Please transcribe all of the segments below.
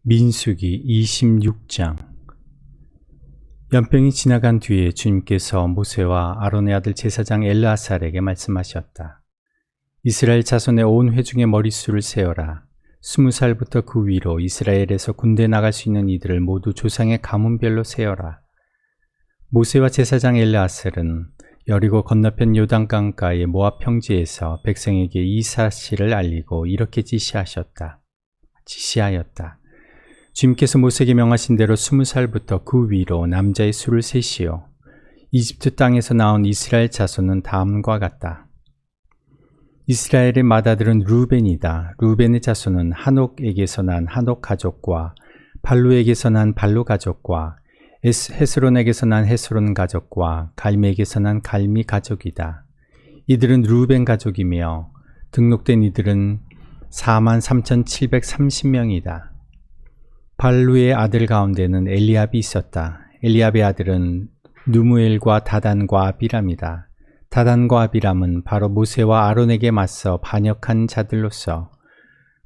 민수기 26장. 연병이 지나간 뒤에 주님께서 모세와 아론의 아들 제사장 엘르아살에게 말씀하셨다. 이스라엘 자손의 온 회중의 머릿수를 세어라. 20살부터 그 위로 이스라엘에서 군대 나갈 수 있는 이들을 모두 조상의 가문별로 세어라. 모세와 제사장 엘르아살은 여리고 건너편 요단강가의 모압 평지에서 백성에게 이 사실을 알리고 이렇게 지시하였다. 주님께서 모세에게 명하신 대로 20살부터 그 위로 남자의 수를 세시오. 이집트 땅에서 나온 이스라엘 자손은 다음과 같다. 이스라엘의 맏아들은 루벤이다. 루벤의 자손은 한옥에게서 난 한옥 가족과 발루에게서 난 발루 가족과 헤스론에게서 난 헤스론 가족과 갈미에게서 난 갈미 가족이다. 이들은 루벤 가족이며 등록된 이들은 43,730명이다. 발루의 아들 가운데는 엘리압이 있었다. 엘리압의 아들은 누무엘과 다단과 아비람이다. 다단과 아비람은 바로 모세와 아론에게 맞서 반역한 자들로서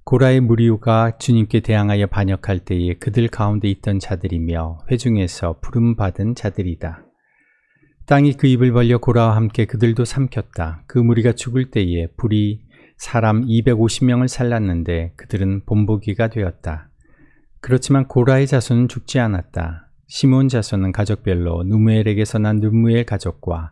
고라의 무리가 주님께 대항하여 반역할 때에 그들 가운데 있던 자들이며 회중에서 부름받은 자들이다. 땅이 그 입을 벌려 고라와 함께 그들도 삼켰다. 그 무리가 죽을 때에 불이 사람 250명을 살랐는데 그들은 본보기가 되었다. 그렇지만 고라의 자손은 죽지 않았다. 시몬 자손은 가족별로 누무엘에게서 난 누무엘 가족과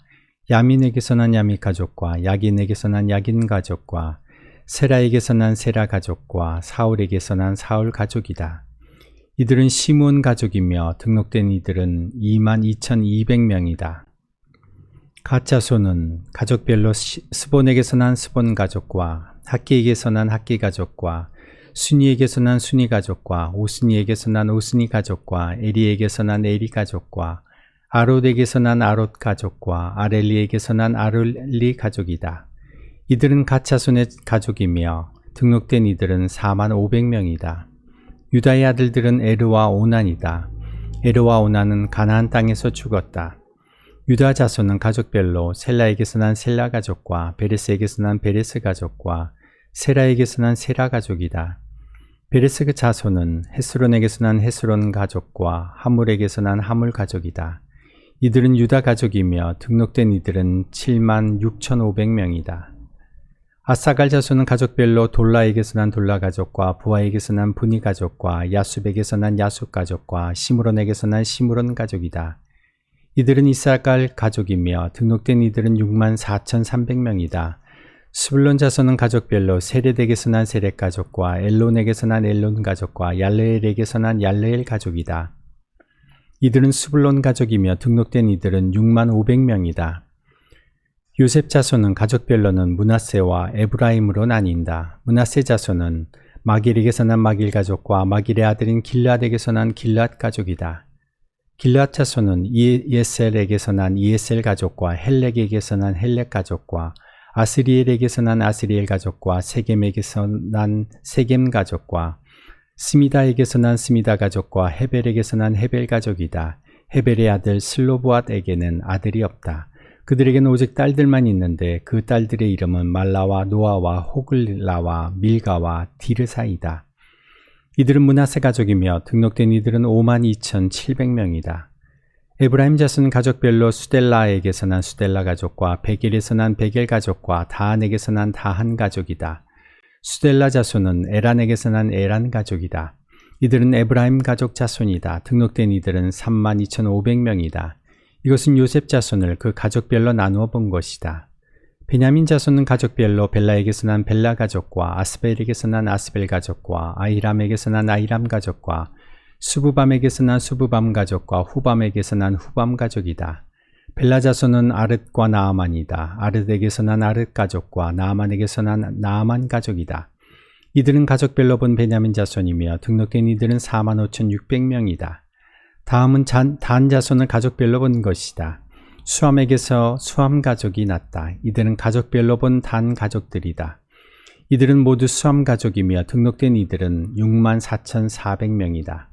야민에게서 난 야민 가족과 야긴에게서 난 야긴 가족과 세라에게서 난 세라 가족과 사울에게서 난 사울 가족이다. 이들은 시몬 가족이며 등록된 이들은 22,200명이다. 갓 자손은 가족별로 스본에게서 난 스본 가족과 학기에게서 난 학기 가족과 순이에게서 난 순이 가족과 오스니에게서 난 오스니 가족과 에리에게서 난 에리 가족과 아롯에게서 난 아롯 가족과 아렐리에게서 난 아렐리 가족이다. 이들은 갓 자손의 가족이며 등록된 이들은 45,000명이다. 유다의 아들들은 에르와 오난이다. 에르와 오난은 가나안 땅에서 죽었다. 유다 자손은 가족별로 셀라에게서 난 셀라 가족과 베레스에게서 난 베레스 가족과 세라에게서 난 세라 가족이다. 베레스 자손은 헤스론에게서 난 헤스론 가족과 하물에게서 난 하물 가족이다. 이들은 유다 가족이며 등록된 이들은 76,500명이다. 아사갈 자손은 가족별로 돌라에게서 난 돌라 가족과 부하에게서 난 부니 가족과 야숲에게서 난 야숲 가족과 시므론에게서 난 시므론 가족이다. 이들은 이사갈 가족이며 등록된 이들은 64,300명이다. 스불론 자손은 가족별로 세렛에게서 난 세렛 가족과 엘론에게서 난 엘론 가족과 얄레엘에게서 난 얄레엘 가족이다. 이들은 스불론 가족이며 등록된 이들은 65,000명이다. 요셉 자손은 가족별로는 므낫세와 에브라임으로 나뉜다. 므낫세 자손은 마길에게서 난 마길 가족과 마길의 아들인 길앗에게서 난 길앗 가족이다. 길앗 자손은 이에셀에게서 난 이에셀 가족과 헬렉에게서 난 헬렉 가족과 아스리엘에게서 난 아스리엘 가족과 세겜에게서 난 세겜 가족과 스미다에게서 난 스미다 가족과 헤벨에게서 난 헤벨 가족이다. 헤벨의 아들 슬로브앗에게는 아들이 없다. 그들에게는 오직 딸들만 있는데 그 딸들의 이름은 말라와 노아와 호글라와 밀가와 디르사이다. 이들은 므낫세 가족이며 등록된 이들은 52,700명이다. 에브라임 자손은 가족별로 수델라에게서 난 수델라 가족과 베겔에서 난 베겔 가족과 다한에게서 난 다한 가족이다. 수델라 자손은 에란에게서 난 에란 가족이다. 이들은 에브라임 가족 자손이다. 등록된 이들은 32,500명이다. 이것은 요셉 자손을 그 가족별로 나누어 본 것이다. 베냐민 자손은 가족별로 벨라에게서 난 벨라 가족과 아스벨에게서 난 아스벨 가족과 아이람에게서 난 아이람 가족과 수부밤에게서 난 수부밤 가족과 후밤에게서 난 후밤 가족이다. 벨라 자손은 아릇과 나아만이다. 아릇에게서 난 아릇 가족과 나아만에게서 난 나아만 가족이다. 이들은 가족별로 본 베냐민 자손이며 등록된 이들은 45,600명이다. 다음은 단 자손을 가족별로 본 것이다. 수함에게서 수함 가족이 났다. 이들은 가족별로 본 단 가족들이다. 이들은 모두 수함 가족이며 등록된 이들은 64,400명이다.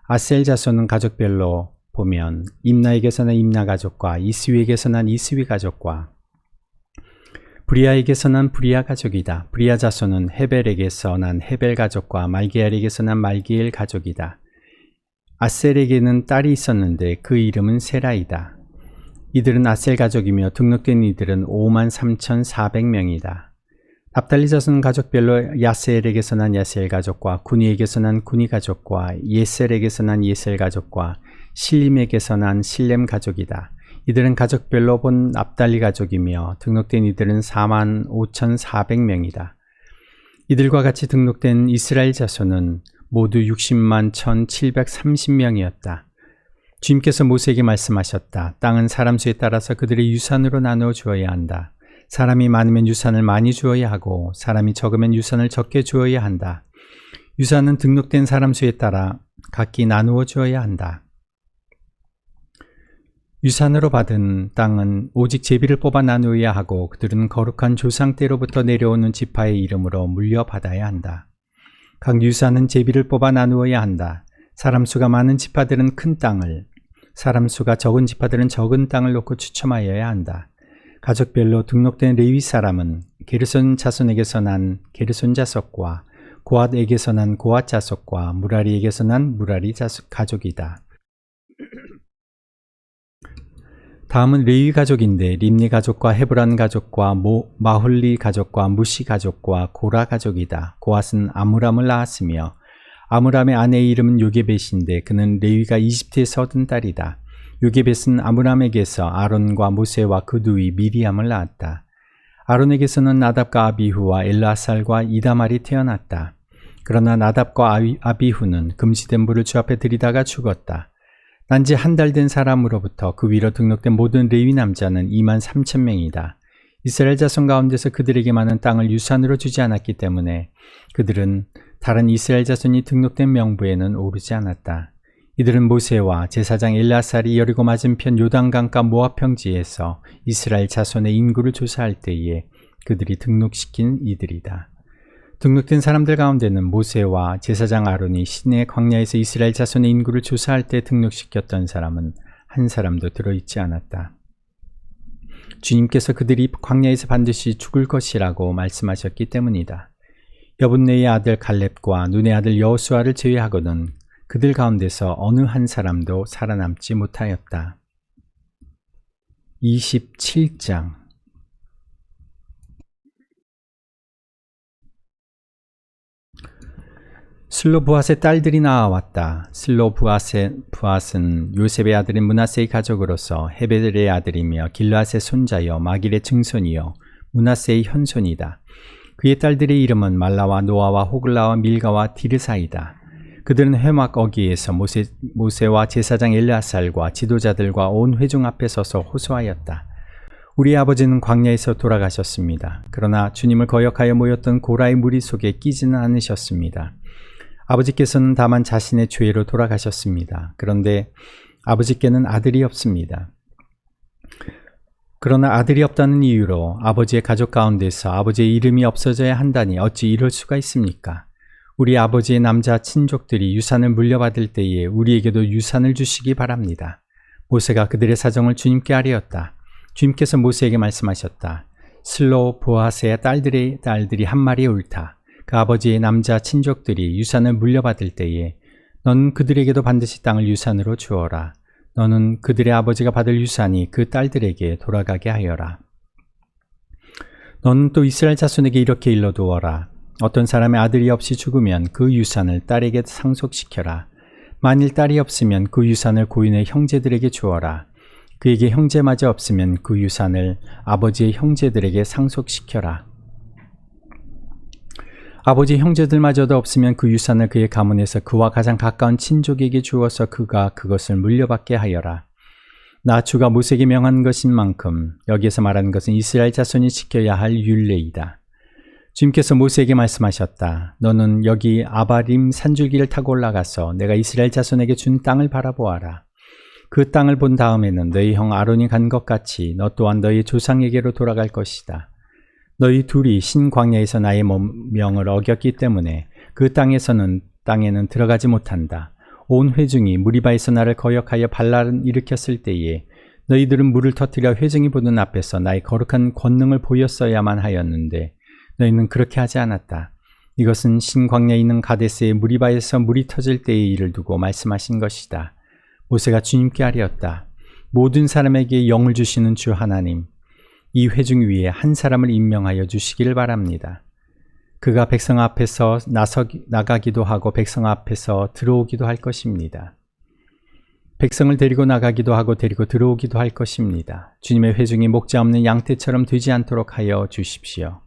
아셀 자손은 가족별로 보면 임나에게서 난 임나 가족과 이스위에게서 난 이스위 가족과 브리아에게서 난 브리아 가족이다. 브리아 자손은 헤벨에게서 난 헤벨 가족과 말기엘에게서 난 말기엘 가족이다. 아셀에게는 딸이 있었는데 그 이름은 세라이다. 이들은 아셀 가족이며 등록된 이들은 53,400명이다. 납달리 자손 가족별로 야세엘에게서 난 야세엘 가족과 구니에게서 난 구니 가족과 예셀에게서 난 예셀 가족과 실림에게서 난 실렘 가족이다. 이들은 가족별로 본 납달리 가족이며 등록된 이들은 45,400명이다. 이들과 같이 등록된 이스라엘 자손은 모두 60만 1,730명이었다. 주님께서 모세에게 말씀하셨다. 땅은 사람 수에 따라서 그들의 유산으로 나누어 주어야 한다. 사람이 많으면 유산을 많이 주어야 하고 사람이 적으면 유산을 적게 주어야 한다. 유산은 등록된 사람 수에 따라 각기 나누어 주어야 한다. 유산으로 받은 땅은 오직 제비를 뽑아 나누어야 하고 그들은 거룩한 조상 때로부터 내려오는 지파의 이름으로 물려받아야 한다. 각 유산은 제비를 뽑아 나누어야 한다. 사람 수가 많은 지파들은 큰 땅을, 사람 수가 적은 지파들은 적은 땅을 놓고 추첨하여야 한다. 가족별로 등록된 레위 사람은 게르손 자손에게서 난 게르손 자손과 고앗에게서 난 고앗 자손과 무라리에게서 난 무라리 가족이다. 다음은 레위 가족인데 림니 가족과 헤브란 가족과 마홀리 가족과 무시 가족과 고라 가족이다. 고앗은 아므람을 낳았으며 아므람의 아내의 이름은 요게벳인데 그는 레위가 이집트에서 얻은 딸이다. 요게벳은 아므람에게서 아론과 모세와 그 누이 미리암을 낳았다. 아론에게서는 나답과 아비후와 엘라살과 이다말이 태어났다. 그러나 나답과 아비후는 금지된 불을 주 앞에 들이다가 죽었다. 난지 한 달 된 사람으로부터 그 위로 등록된 모든 레위 남자는 23,000명이다. 이스라엘 자손 가운데서 그들에게 많은 땅을 유산으로 주지 않았기 때문에 그들은 다른 이스라엘 자손이 등록된 명부에는 오르지 않았다. 이들은 모세와 제사장 엘라살이 여리고 맞은편 요단강가 모압 평지에서 이스라엘 자손의 인구를 조사할 때에 그들이 등록시킨 이들이다. 등록된 사람들 가운데는 모세와 제사장 아론이 시내 광야에서 이스라엘 자손의 인구를 조사할 때 등록시켰던 사람은 한 사람도 들어있지 않았다. 주님께서 그들이 광야에서 반드시 죽을 것이라고 말씀하셨기 때문이다. 여분네의 아들 갈렙과 눈의 아들 여호수아를 제외하고는 그들 가운데서 어느 한 사람도 살아남지 못하였다. 27장 슬로브앗의 딸들이 나아왔다. 슬로브앗은 요셉의 아들인 므낫세의 가족으로서 헤벨의 아들이며 길앗의 손자여 마길의 증손이요 므낫세의 현손이다. 그의 딸들의 이름은 말라와 노아와 호글라와 밀가와 디르사이다. 그들은 회막 어기에서 모세와 제사장 엘르아살과 지도자들과 온 회중 앞에 서서 호소하였다. 우리 아버지는 광야에서 돌아가셨습니다. 그러나 주님을 거역하여 모였던 고라의 무리 속에 끼지는 않으셨습니다. 아버지께서는 다만 자신의 죄로 돌아가셨습니다. 그런데 아버지께는 아들이 없습니다. 그러나 아들이 없다는 이유로 아버지의 가족 가운데서 아버지의 이름이 없어져야 한다니 어찌 이럴 수가 있습니까? 우리 아버지의 남자 친족들이 유산을 물려받을 때에 우리에게도 유산을 주시기 바랍니다. 모세가 그들의 사정을 주님께 아뢰었다. 주님께서 모세에게 말씀하셨다. 슬로보아스의 딸들이 한 마리에 옳다. 그 아버지의 남자 친족들이 유산을 물려받을 때에 너는 그들에게도 반드시 땅을 유산으로 주어라. 너는 그들의 아버지가 받을 유산이 그 딸들에게 돌아가게 하여라. 너는 또 이스라엘 자손에게 이렇게 일러두어라. 어떤 사람의 아들이 없이 죽으면 그 유산을 딸에게 상속시켜라. 만일 딸이 없으면 그 유산을 고인의 형제들에게 주어라. 그에게 형제마저 없으면 그 유산을 아버지의 형제들에게 상속시켜라. 아버지 형제들마저도 없으면 그 유산을 그의 가문에서 그와 가장 가까운 친족에게 주어서 그가 그것을 물려받게 하여라. 나 주가 모세에게 명한 것인 만큼 여기에서 말하는 것은 이스라엘 자손이 지켜야 할 율례이다. 주님께서 모세에게 말씀하셨다. 너는 여기 아바림 산줄기를 타고 올라가서 내가 이스라엘 자손에게 준 땅을 바라보아라. 그 땅을 본 다음에는 너희 형 아론이 간 것 같이 너 또한 너희 조상에게로 돌아갈 것이다. 너희 둘이 신광야에서 나의 명을 어겼기 때문에 그 땅에는 들어가지 못한다. 온 회중이 무리바에서 나를 거역하여 반란을 일으켰을 때에 너희들은 물을 터뜨려 회중이 보는 앞에서 나의 거룩한 권능을 보였어야만 하였는데 너희는 그렇게 하지 않았다. 이것은 신광야에 있는 가데스의 무리바에서 물이 터질 때의 일을 두고 말씀하신 것이다. 모세가 주님께 아뢰었다. 모든 사람에게 영을 주시는 주 하나님, 이 회중 위에 한 사람을 임명하여 주시기를 바랍니다. 그가 백성 앞에서 나가기도 하고 백성 앞에서 들어오기도 할 것입니다. 백성을 데리고 나가기도 하고 데리고 들어오기도 할 것입니다. 주님의 회중이 목자 없는 양떼처럼 되지 않도록 하여 주십시오.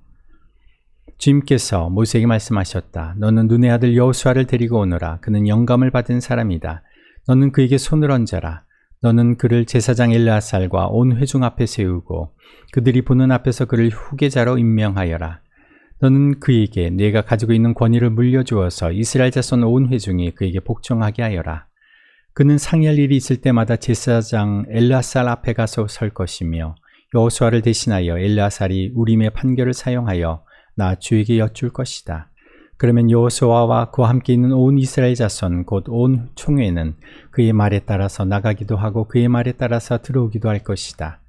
주님께서 모세에게 말씀하셨다. 너는 눈의 아들 여호수아를 데리고 오너라. 그는 영감을 받은 사람이다. 너는 그에게 손을 얹어라. 너는 그를 제사장 엘르아살과 온 회중 앞에 세우고 그들이 보는 앞에서 그를 후계자로 임명하여라. 너는 그에게 네가 가지고 있는 권위를 물려주어서 이스라엘 자손 온 회중이 그에게 복종하게 하여라. 그는 상의할 일이 있을 때마다 제사장 엘르아살 앞에 가서 설 것이며 여호수아를 대신하여 엘르아살이 우림의 판결을 사용하여 나 주에게 여쭐 것이다. 그러면 여호수아와 그와 함께 있는 온 이스라엘 자손 곧 온 총회는 그의 말에 따라서 나가기도 하고 그의 말에 따라서 들어오기도 할 것이다.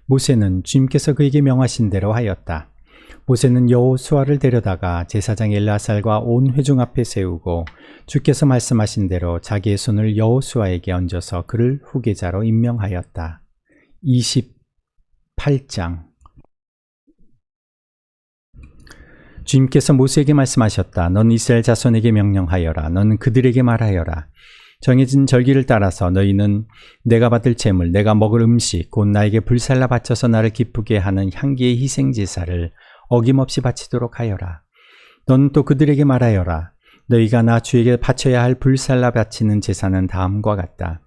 모세는 주님께서 그에게 명하신 대로 하였다. 모세는 여호수아를 데려다가 제사장 엘르아살과 온 회중 앞에 세우고 주께서 말씀하신 대로 자기의 손을 여호수아에게 얹어서 그를 후계자로 임명하였다. 28장. 주님께서 모세에게 말씀하셨다. 넌 이스라엘 자손에게 명령하여라. 너는 그들에게 말하여라. 정해진 절기를 따라서 너희는 내가 받을 제물, 내가 먹을 음식, 곧 나에게 불살라 바쳐서 나를 기쁘게 하는 향기의 희생제사를 어김없이 바치도록 하여라. 너는 또 그들에게 말하여라. 너희가 나 주에게 바쳐야 할 불살라 바치는 제사는 다음과 같다.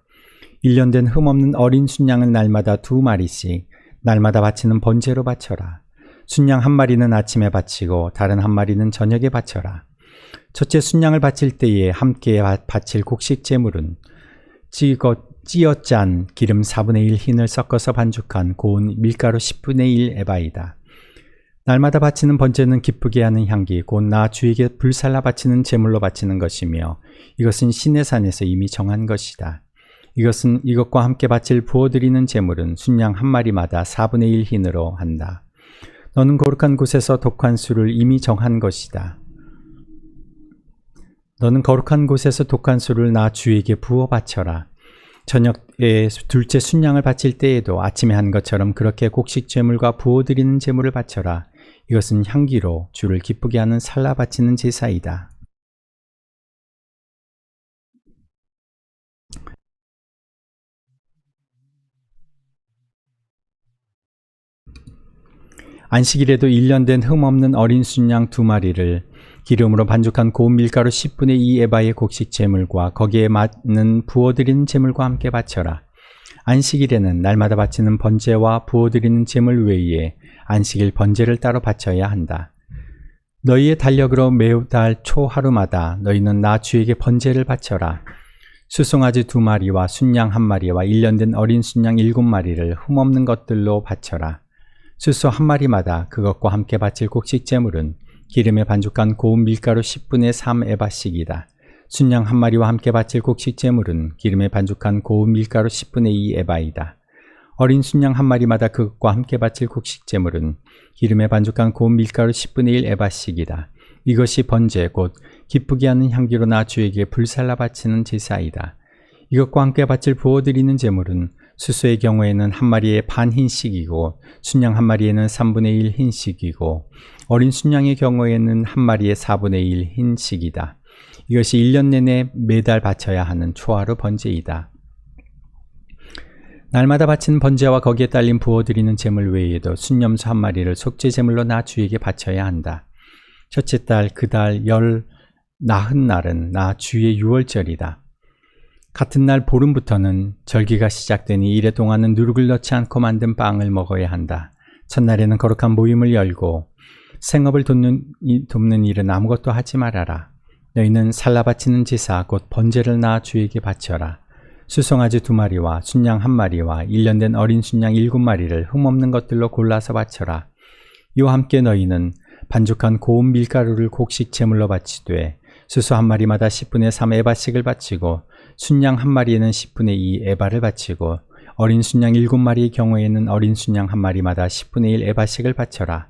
1년 된 흠없는 어린 순양을 날마다 2마리씩 날마다 바치는 번제로 바쳐라. 순양 1마리는 아침에 바치고 다른 1마리는 저녁에 바쳐라. 첫째 순양을 바칠 때에 함께 바칠 곡식 제물은 찌어짠 기름 4분의 1 흰을 섞어서 반죽한 고운 밀가루 10분의 1 에바이다. 날마다 바치는 번제는 기쁘게 하는 향기 곧 나 주에게 불살라 바치는 제물로 바치는 것이며 이것은 시내산에서 이미 정한 것이다. 이것과 함께 바칠 부어드리는 제물은 순양 1마리마다 4분의 1 흰으로 한다. 너는 거룩한 곳에서 독한 술을 이미 정한 것이다. 너는 거룩한 곳에서 독한 술을 나 주에게 부어 바쳐라. 저녁에 둘째 순양을 바칠 때에도 아침에 한 것처럼 그렇게 곡식 제물과 부어드리는 제물을 바쳐라. 이것은 향기로 주를 기쁘게 하는 살라 바치는 제사이다. 안식일에도 1년 된 흠없는 어린 순양 2마리를 기름으로 반죽한 고운 밀가루 10분의 2 에바의 곡식 제물과 거기에 맞는 부어드리는 제물과 함께 바쳐라. 안식일에는 날마다 바치는 번제와 부어드리는 제물 외에 안식일 번제를 따로 바쳐야 한다. 너희의 달력으로 매우 달 초 하루마다 너희는 나 주에게 번제를 바쳐라. 수송아지 2마리와 순양 1마리와 1년 된 어린 순양 7마리를 흠없는 것들로 바쳐라. 수소 1마리마다 그것과 함께 바칠 곡식 제물은 기름에 반죽한 고운 밀가루 10분의 3 에바씩이다. 순양 1마리와 함께 바칠 곡식 제물은 기름에 반죽한 고운 밀가루 10분의 2 에바이다. 어린 순양 1마리마다 그것과 함께 바칠 곡식 제물은 기름에 반죽한 고운 밀가루 10분의 1 에바씩이다. 이것이 번제 곧 기쁘게 하는 향기로 나 주에게 불살라 바치는 제사이다. 이것과 함께 바칠 부어드리는 제물은 수소의 경우에는 1마리에 반 흰씩이고 순양 1마리에는 3분의 1 흰씩이고 어린 순양의 경우에는 1마리에 4분의 1 흰씩이다. 이것이 1년 내내 매달 바쳐야 하는 초하루 번제이다. 날마다 바치는 번제와 거기에 딸린 부어드리는 제물 외에도 순염소 1마리를 속죄 제물로 나 주에게 바쳐야 한다. 첫째 달 그 달 열 나흔 날은 나 주의 유월절이다. 같은 날 보름부터는 절기가 시작되니 이래 동안은 누룩을 넣지 않고 만든 빵을 먹어야 한다. 첫날에는 거룩한 모임을 열고 생업을 돕는 일은 아무것도 하지 말아라. 너희는 살라 바치는 제사 곧 번제를 나 주에게 바쳐라. 수송아지 2마리와 순양 1마리와 1년 된 어린 순양 7마리를 흠없는 것들로 골라서 바쳐라. 이와 함께 너희는 반죽한 고운 밀가루를 곡식 제물로 바치되 수소 1마리마다 10분의 3 에바씩을 바치고 순양 1마리에는 10분의 2 에바를 바치고 어린 순양 7마리의 경우에는 어린 순양 1마리마다 10분의 1 에바씩을 바쳐라.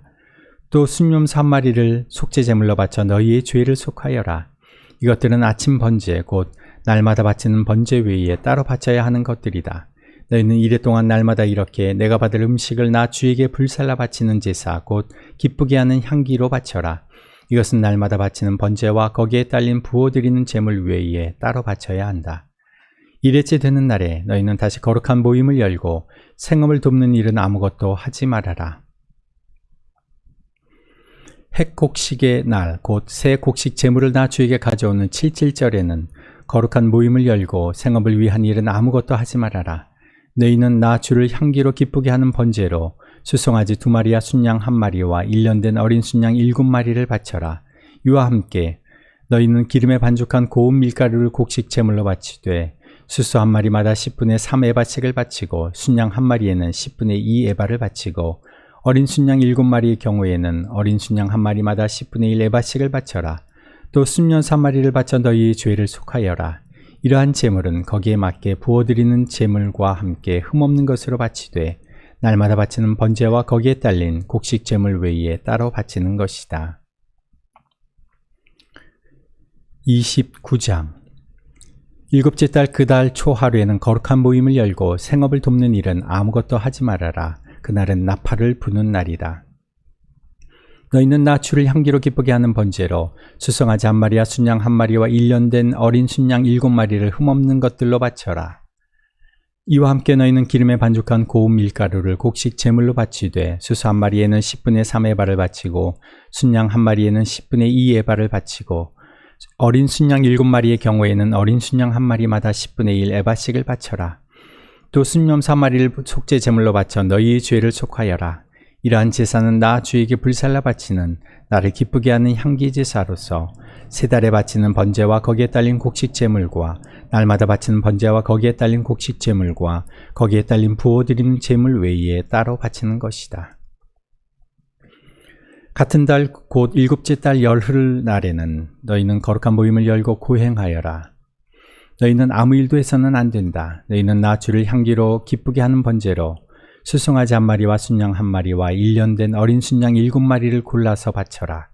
또 순염소 1마리를 속죄제물로 바쳐 너희의 죄를 속하여라. 이것들은 아침 번제 곧 날마다 바치는 번제 외에 따로 바쳐야 하는 것들이다. 너희는 이래 동안 날마다 이렇게 내가 받을 음식을 나 주에게 불살라 바치는 제사 곧 기쁘게 하는 향기로 바쳐라. 이것은 날마다 바치는 번제와 거기에 딸린 부어드리는 제물 외에 따로 바쳐야 한다. 이래째 되는 날에 너희는 다시 거룩한 모임을 열고 생업을 돕는 일은 아무것도 하지 말아라. 핵곡식의 날 곧 새 곡식 제물을 나 주에게 가져오는 77절에는 거룩한 모임을 열고 생업을 위한 일은 아무것도 하지 말아라. 너희는 나 주를 향기로 기쁘게 하는 번제로 수송아지 2마리와 순양 1마리와 1년 된 어린 순양 7마리를 바쳐라. 이와 함께 너희는 기름에 반죽한 고운 밀가루를 곡식 제물로 바치되 수소 1마리마다 10분의 3 에바씩을 바치고 순양 1마리에는 10분의 2 에바를 바치고 어린 순양 7마리의 경우에는 어린 순양 1마리마다 10분의 1 에바씩을 바쳐라. 또 순염소 1마리를 바쳐 너희의 죄를 속하여라. 이러한 제물은 거기에 맞게 부어드리는 제물과 함께 흠없는 것으로 바치되 날마다 바치는 번제와 거기에 딸린 곡식 제물 외에 따로 바치는 것이다. 29장 일곱째 달 그 달 초 하루에는 거룩한 모임을 열고 생업을 돕는 일은 아무것도 하지 말아라. 그날은 나팔을 부는 날이다. 너희는 나 주를 향기로 기쁘게 하는 번제로 수송아지 1마리와 순양 1마리와 1년 된 어린 순양 7마리를 흠없는 것들로 바쳐라. 이와 함께 너희는 기름에 반죽한 고운 밀가루를 곡식 제물로 바치되 수소 1마리에는 10분의 3 에바를 바치고 순양 1마리에는 10분의 2 에바를 바치고 어린 순양 7마리의 경우에는 어린 순양 1마리마다 10분의 1 에바씩을 바쳐라. 또 순염소 1마리를 속죄 제물로 바쳐 너희의 죄를 속하여라. 이러한 제사는 나 주에게 불살라 바치는 나를 기쁘게 하는 향기 제사로서 세 달에 바치는 번제와 거기에 딸린 곡식 제물과 날마다 바치는 번제와 거기에 딸린 곡식 제물과 거기에 딸린 부어드리는 제물 외에 따로 바치는 것이다. 같은 달 곧 일곱째 달 열흘 날에는 너희는 거룩한 모임을 열고 고행하여라. 너희는 아무 일도 해서는 안 된다. 너희는 나 주를 향기로 기쁘게 하는 번제로 수송아지 1마리와 순양 1마리와 1년 된 어린 순양 7마리를 골라서 바쳐라.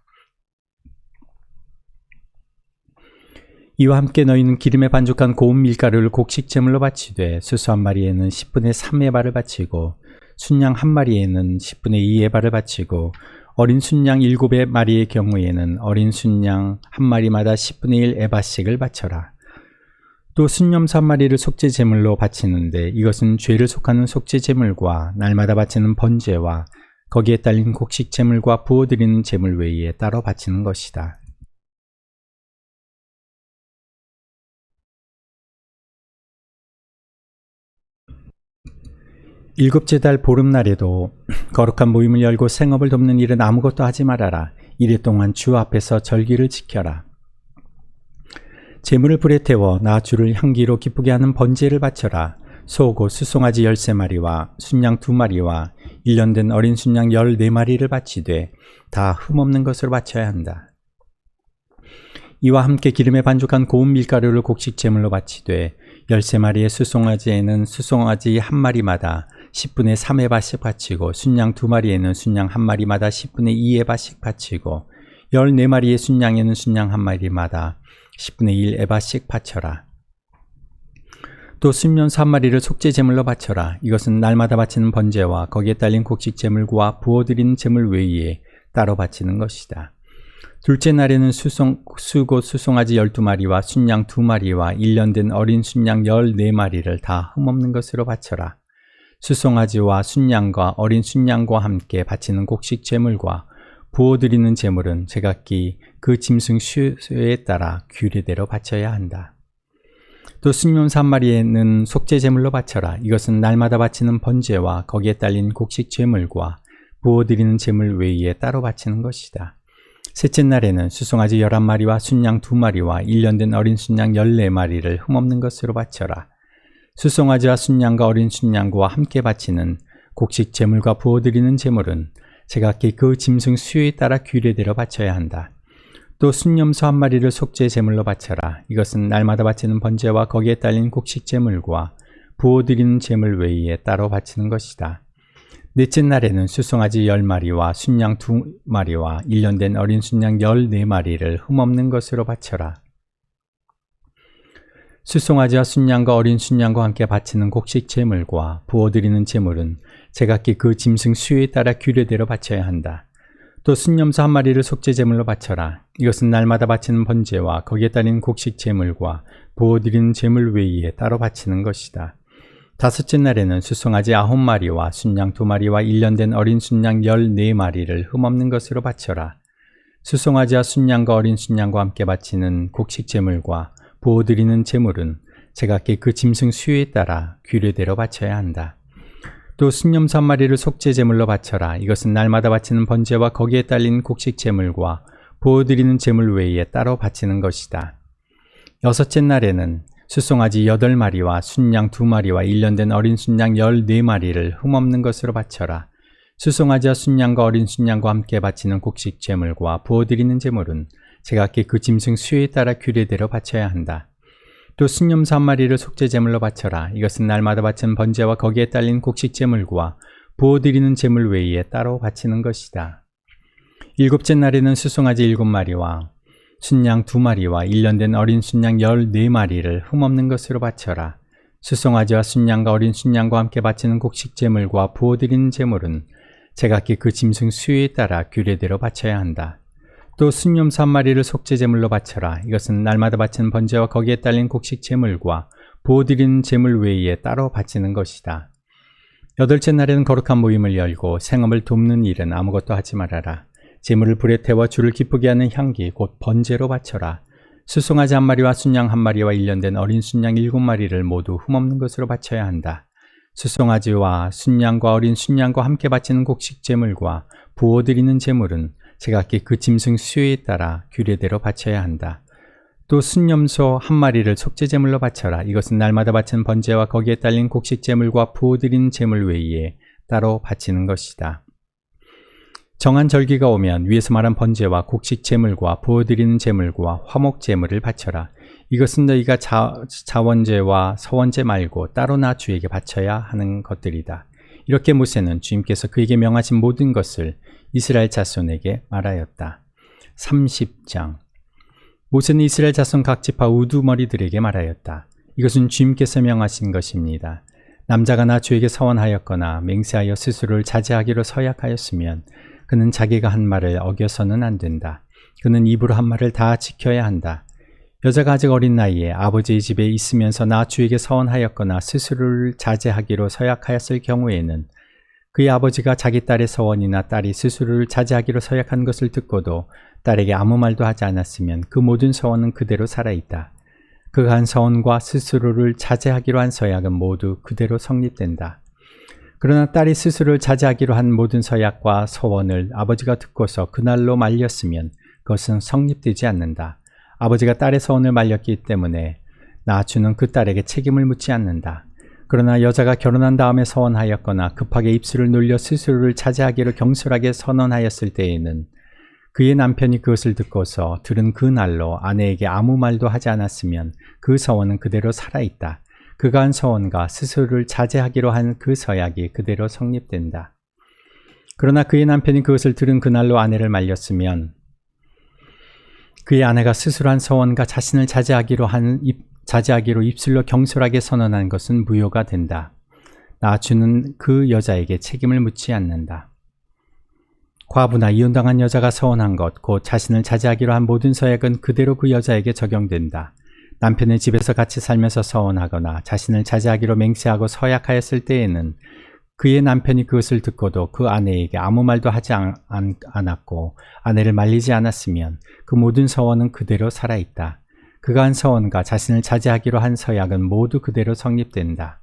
이와 함께 너희는 기름에 반죽한 고운 밀가루를 곡식 제물로 바치되 수소 1마리에는 10분의 3 에바를 바치고 순양 1마리에는 10분의 2 에바를 바치고 어린 순양 7마리의 경우에는 어린 순양 1마리마다 10분의 1 에바씩을 바쳐라. 또 순염소 1마리를 속죄 제물로 바치는데 이것은 죄를 속하는 속죄 제물과 날마다 바치는 번제와 거기에 딸린 곡식 제물과 부어드리는 제물 외에 따로 바치는 것이다. 일곱째 달 보름날에도 거룩한 모임을 열고 생업을 돕는 일은 아무것도 하지 말아라. 이래 동안 주 앞에서 절기를 지켜라. 제물을 불에 태워 나 주를 향기로 기쁘게 하는 번제를 바쳐라. 소고 수송아지 13마리와 순양 2마리와 1년 된 어린 순양 14마리를 바치되 다 흠없는 것으로 바쳐야 한다. 이와 함께 기름에 반죽한 고운 밀가루를 곡식 제물로 바치되 13마리의 수송아지에는 수송아지 1마리마다 10분의 3 에바씩 바치고 순양 2마리에는 순양 1마리마다 10분의 2 에바씩 바치고 14마리의 순양에는 순양 1마리마다 10분의 1 에바씩 바쳐라. 또 순염소 1마리를 속죄 제물로 바쳐라. 이것은 날마다 바치는 번제와 거기에 딸린 곡식 제물과 부어드리는 제물 외에 따로 바치는 것이다. 둘째 날에는 수고 수송아지 12마리와 순양 2마리와 1년 된 어린 순양 14마리를 다 흠없는 것으로 바쳐라. 수송아지와 순양과 어린 순양과 함께 바치는 곡식 제물과 부어드리는 제물은 제각기 그 짐승 수에 따라 규례대로 바쳐야 한다. 또 순염소 1마리에는 속죄 제물로 바쳐라. 이것은 날마다 바치는 번제와 거기에 딸린 곡식 제물과 부어드리는 제물 외에 따로 바치는 것이다. 셋째 날에는 수송아지 11마리와 순양 2마리와 1년 된 어린 순양 14마리를 흠없는 것으로 바쳐라. 수송아지와 순양과 어린 순양과 함께 바치는 곡식 제물과 부어드리는 제물은 제각기 그 짐승 수에 따라 규례대로 바쳐야 한다. 또 순염소 1마리를 속죄 제물로 바쳐라. 이것은 날마다 바치는 번제와 거기에 딸린 곡식 제물과 부어드리는 제물 외에 따로 바치는 것이다. 넷째 날에는 수송아지 10마리와 순양 2마리와 1년 된 어린 순양 14마리를 흠없는 것으로 바쳐라. 수송아지와 순양과 어린 순양과 함께 바치는 곡식 제물과 부어드리는 제물은 제각기 그 짐승 수에 따라 규례대로 바쳐야 한다. 또 순염소 1마리를 속죄 제물로 바쳐라. 이것은 날마다 바치는 번제와 거기에 따른 곡식 제물과 부어드리는 제물 외에 따로 바치는 것이다. 다섯째 날에는 수송아지 9마리와 순양 2마리와 1년 된 어린 순양 14마리를 흠없는 것으로 바쳐라. 수송아지와 순양과 어린 순양과 함께 바치는 곡식 제물과 부어드리는 제물은 제각기 그 짐승 수에 따라 규례대로 바쳐야 한다. 또 순염소 1마리를 속죄 제물로 바쳐라. 이것은 날마다 바치는 번제와 거기에 딸린 곡식 제물과 부어드리는 제물 외에 따로 바치는 것이다. 여섯째 날에는 수송아지 8마리와 순양 2마리와 1년 된 어린 순양 14마리를 흠없는 것으로 바쳐라. 수송아지와 순양과 어린 순양과 함께 바치는 곡식 제물과 부어드리는 제물은 제각기 그 짐승 수에 따라 규례대로 바쳐야 한다. 또 순염소 1마리를 속죄 제물로 바쳐라. 이것은 날마다 바치는 번제와 거기에 딸린 곡식 제물과 부어드리는 제물 외에 따로 바치는 것이다. 일곱째 날에는 수송아지 7마리와 순양 2마리와 1년 된 어린 순양 14마리를 흠없는 것으로 바쳐라. 수송아지와 순양과 어린 순양과 함께 바치는 곡식 제물과 부어드리는 제물은 제각기 그 짐승 수에 따라 규례대로 바쳐야 한다. 또 순염소 1마리를 속죄 제물로 바쳐라. 이것은 날마다 바치는 번제와 거기에 딸린 곡식 제물과 부어드리는 제물 외에 따로 바치는 것이다. 여덟째 날에는 거룩한 모임을 열고 생업을 돕는 일은 아무것도 하지 말아라. 제물을 불에 태워 주를 기쁘게 하는 향기 곧 번제로 바쳐라. 수송아지 1마리와 순양 1마리와 1년 된 어린 순양 7마리를 모두 흠없는 것으로 바쳐야 한다. 수송아지와 순양과 어린 순양과 함께 바치는 곡식 제물과 부어드리는 제물은 제각기 그 짐승 수에 따라 규례대로 바쳐야 한다. 또 순염소 1마리를 속죄 제물로 바쳐라. 이것은 날마다 바치는 번제와 거기에 딸린 곡식 제물과 부어드리는 제물 외에 따로 바치는 것이다. 정한 절기가 오면 위에서 말한 번제와 곡식 제물과 부어드리는 제물과 화목 제물을 바쳐라. 이것은 너희가 자원제와 서원제 말고 따로 나 주에게 바쳐야 하는 것들이다. 이렇게 모세는 주님께서 그에게 명하신 모든 것을 이스라엘 자손에게 말하였다. 30장. 모세는 이스라엘 자손 각 지파 우두머리들에게 말하였다. 이것은 주님께서 명하신 것입니다. 남자가 나 주에게 서원하였거나 맹세하여 스스로를 자제하기로 서약하였으면 그는 자기가 한 말을 어겨서는 안 된다. 그는 입으로 한 말을 다 지켜야 한다. 여자가 아직 어린 나이에 아버지의 집에 있으면서 나 주에게 서원하였거나 스스로를 자제하기로 서약하였을 경우에는 그의 아버지가 자기 딸의 서원이나 딸이 스스로를 자제하기로 서약한 것을 듣고도 딸에게 아무 말도 하지 않았으면 그 모든 서원은 그대로 살아있다. 그가 한 서원과 스스로를 자제하기로 한 서약은 모두 그대로 성립된다. 그러나 딸이 스스로를 자제하기로 한 모든 서약과 서원을 아버지가 듣고서 그날로 말렸으면 그것은 성립되지 않는다. 아버지가 딸의 서원을 말렸기 때문에 나주는 그 딸에게 책임을 묻지 않는다. 그러나 여자가 결혼한 다음에 서원하였거나 급하게 입술을 놀려 스스로를 자제하기로 경솔하게 선언하였을 때에는 그의 남편이 그것을 듣고서 들은 그 날로 아내에게 아무 말도 하지 않았으면 그 서원은 그대로 살아있다. 그가 한 서원과 스스로를 자제하기로 한 그 서약이 그대로 성립된다. 그러나 그의 남편이 그것을 들은 그날로 아내를 말렸으면 그의 아내가 스스로 한 서원과 자신을 자제하기로 입술로 경솔하게 선언한 것은 무효가 된다. 나주는 그 여자에게 책임을 묻지 않는다. 과부나 이혼당한 여자가 서원한 것, 곧 자신을 자제하기로 한 모든 서약은 그대로 그 여자에게 적용된다. 남편의 집에서 같이 살면서 서원하거나 자신을 자제하기로 맹세하고 서약하였을 때에는 그의 남편이 그것을 듣고도 그 아내에게 아무 말도 하지 않았고 아내를 말리지 않았으면 그 모든 서원은 그대로 살아있다. 그가 한 서원과 자신을 자제하기로 한 서약은 모두 그대로 성립된다.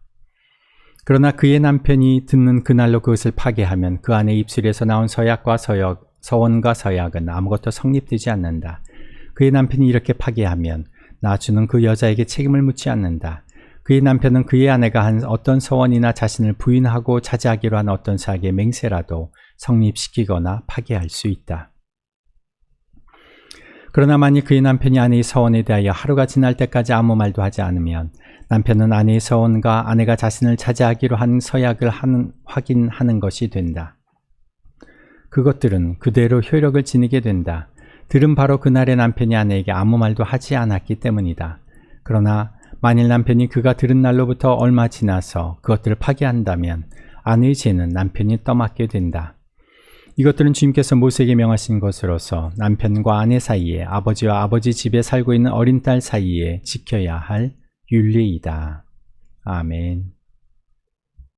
그러나 그의 남편이 듣는 그날로 그것을 파괴하면 그 아내의 입술에서 나온 서약과 서원과 서약은 아무것도 성립되지 않는다. 그의 남편이 이렇게 파괴하면 나주는 그 여자에게 책임을 묻지 않는다. 그의 남편은 그의 아내가 한 어떤 서원이나 자신을 부인하고 자제하기로 한 어떤 서약의 맹세라도 성립시키거나 파괴할 수 있다. 그러나 만일 그의 남편이 아내의 서원에 대하여 하루가 지날 때까지 아무 말도 하지 않으면 남편은 아내의 서원과 아내가 자신을 차지하기로 한 서약을 확인하는 것이 된다. 그것들은 그대로 효력을 지니게 된다. 들은 바로 그날의 남편이 아내에게 아무 말도 하지 않았기 때문이다. 그러나 만일 남편이 그가 들은 날로부터 얼마 지나서 그것들을 파기한다면 아내의 죄는 남편이 떠맡게 된다. 이것들은 주님께서 모세에게 명하신 것으로서 남편과 아내 사이에 아버지와 아버지 집에 살고 있는 어린 딸 사이에 지켜야 할 윤리이다. 아멘.